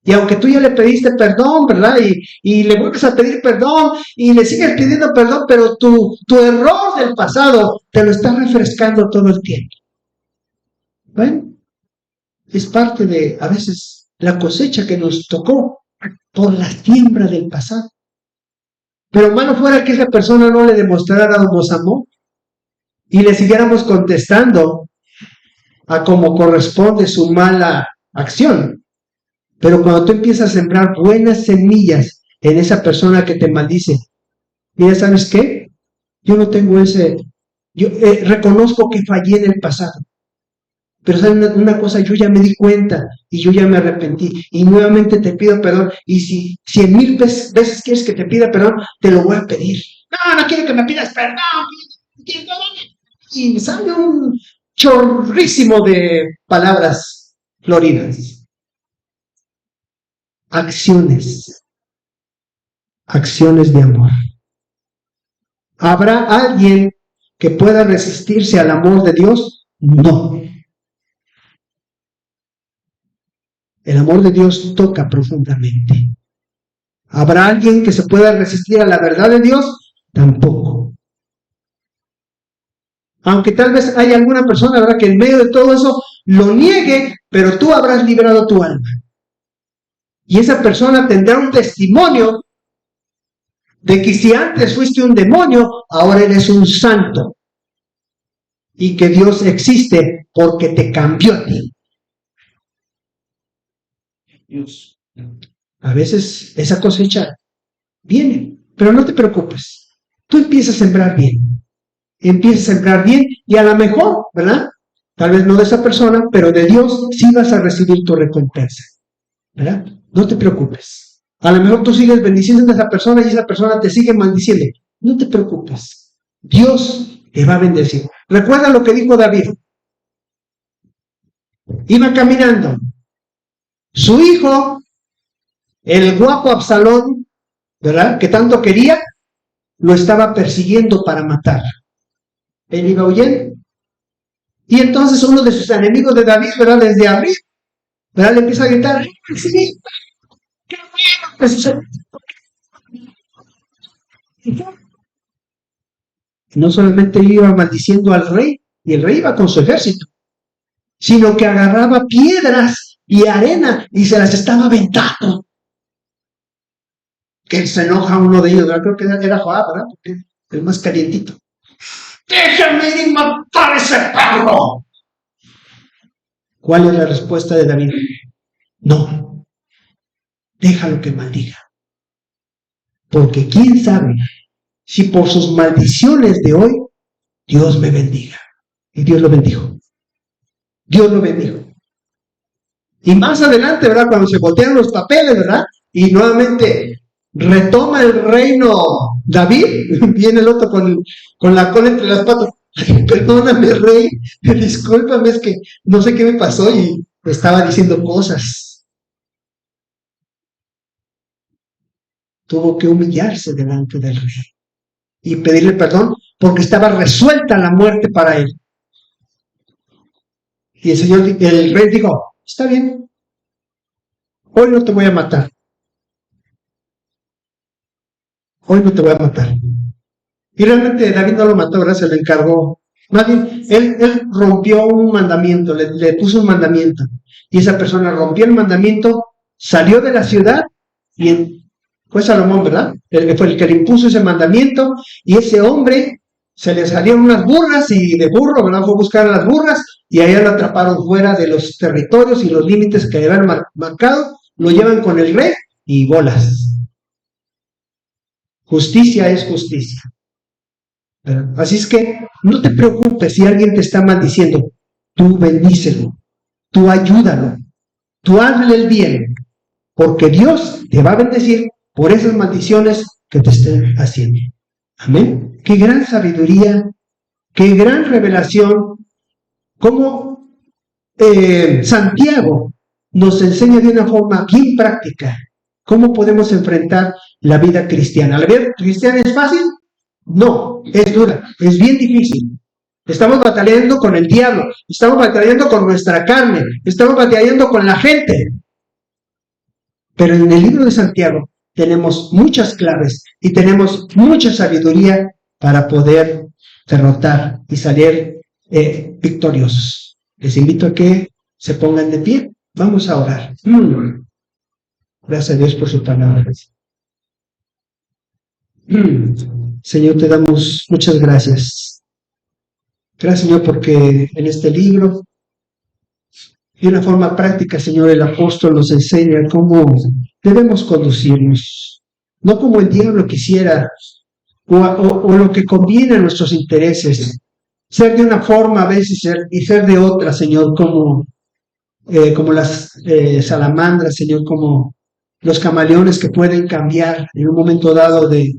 Y aunque tú ya le pediste perdón, ¿verdad? Y le vuelves a pedir perdón y le sigues pidiendo perdón, pero tu error del pasado te lo está refrescando todo el tiempo. Bueno, es parte de, a veces, la cosecha que nos tocó por la siembra del pasado. Pero malo fuera que esa persona no le demostráramos amor y le siguiéramos contestando a como corresponde su mala acción. Pero cuando tú empiezas a sembrar buenas semillas en esa persona que te maldice, mira, ¿sabes qué? Yo no tengo yo reconozco que fallé en el pasado. Pero ¿sabes una cosa? Yo ya me di cuenta y yo ya me arrepentí y nuevamente te pido perdón. Y si 100,000 veces quieres que te pida perdón, te lo voy a pedir. No quiero que me pidas perdón. Y sale un chorrísimo de palabras floridas. Acciones. acciones de amor. ¿Habrá alguien que pueda resistirse al amor de Dios? No. El amor de Dios toca profundamente. ¿Habrá alguien que se pueda resistir a la verdad de Dios? Tampoco. Aunque tal vez haya alguna persona, ¿verdad?, que en medio de todo eso lo niegue, pero tú habrás liberado tu alma. Y esa persona tendrá un testimonio de que si antes fuiste un demonio, ahora eres un santo. Y que Dios existe porque te cambió a ti. Dios. A veces esa cosecha viene, pero no te preocupes. Tú empiezas a sembrar bien. Empiezas a sembrar bien y a lo mejor, ¿verdad? Tal vez no de esa persona, pero de Dios sí vas a recibir tu recompensa. ¿Verdad? No te preocupes. A lo mejor tú sigues bendiciendo a esa persona y esa persona te sigue maldiciendo. No te preocupes. Dios te va a bendecir. Recuerda lo que dijo David. Iba caminando. Su hijo, el guapo Absalón, ¿verdad?, que tanto quería, lo estaba persiguiendo para matar. Él iba huyendo. Y entonces uno de sus enemigos de David, ¿verdad?, desde arriba, ¿verdad?, le empieza a gritar, sí, qué bueno. No solamente iba maldiciendo al rey, y el rey iba con su ejército, sino que agarraba piedras y arena y se las estaba aventando. Que se enoja uno de ellos, ¿verdad? Creo que era Joab, ¿verdad? Porque el más calientito. ¡Déjame ir y matar a ese perro! ¿Cuál es la respuesta de David? No, déjalo que maldiga. Porque quién sabe si por sus maldiciones de hoy Dios me bendiga. Y Dios lo bendijo. Dios lo bendijo. Y más adelante, ¿verdad?, cuando se voltean los papeles, ¿verdad?, y nuevamente retoma el reino David, viene el otro con la cola entre las patas. Perdóname, rey, discúlpame, es que no sé qué me pasó y estaba diciendo cosas. Tuvo que humillarse delante del rey y pedirle perdón porque estaba resuelta la muerte para él. Y el rey dijo, está bien, hoy no te voy a matar. Hoy no te voy a matar. Y realmente David no lo mató, ¿verdad? Se lo encargó. Más bien, él rompió un mandamiento, le puso un mandamiento. Y esa persona rompió el mandamiento, salió de la ciudad y fue Salomón, ¿verdad? Fue el que le impuso ese mandamiento y ese hombre se le salieron unas burras y de burro, ¿verdad?, fue a buscar a las burras y allá lo atraparon fuera de los territorios y los límites que le habían marcado, lo llevan con el rey y bolas. Justicia es justicia. Así es que no te preocupes si alguien te está maldiciendo. Tú bendícelo, tú ayúdalo, tú hazle el bien, porque Dios te va a bendecir por esas maldiciones que te estén haciendo. Amén. Qué gran sabiduría, qué gran revelación, cómo Santiago nos enseña de una forma bien práctica cómo podemos enfrentar la vida cristiana. ¿La vida cristiana es fácil? No, es dura, es bien difícil. Estamos batallando con el diablo, estamos batallando con nuestra carne, estamos batallando con la gente. Pero en el libro de Santiago tenemos muchas claves y tenemos mucha sabiduría para poder derrotar y salir victoriosos. Les invito a que se pongan de pie. Vamos a orar. Gracias a Dios por su palabra. Señor, te damos muchas gracias. Gracias, Señor, porque en este libro, de una forma práctica, Señor, el apóstol nos enseña cómo debemos conducirnos, no como el diablo quisiera o lo que conviene a nuestros intereses, ser de una forma a veces y ser de otra, Señor, como las salamandras, Señor, como los camaleones que pueden cambiar en un momento dado de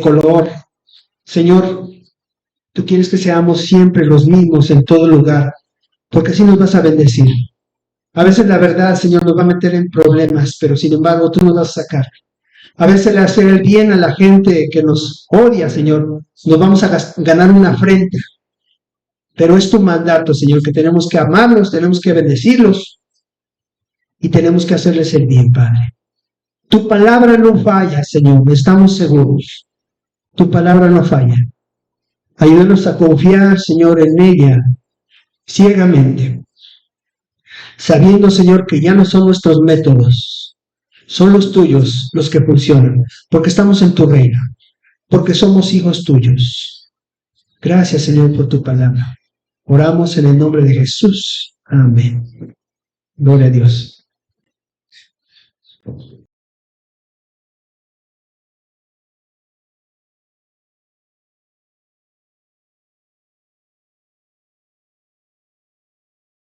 color. Señor, tú quieres que seamos siempre los mismos en todo lugar, porque así nos vas a bendecir. A veces la verdad, Señor, nos va a meter en problemas, pero sin embargo tú nos vas a sacar. A veces le hacer el bien a la gente que nos odia, Señor, nos vamos a ganar una afrenta. Pero es tu mandato, Señor, que tenemos que amarlos, tenemos que bendecirlos y tenemos que hacerles el bien, Padre. Tu palabra no falla, Señor, estamos seguros. Tu palabra no falla. Ayúdanos a confiar, Señor, en ella ciegamente, sabiendo, Señor, que ya no son nuestros métodos, son los tuyos los que funcionan, porque estamos en tu reino, porque somos hijos tuyos. Gracias, Señor, por tu palabra. Oramos en el nombre de Jesús. Amén. Gloria a Dios.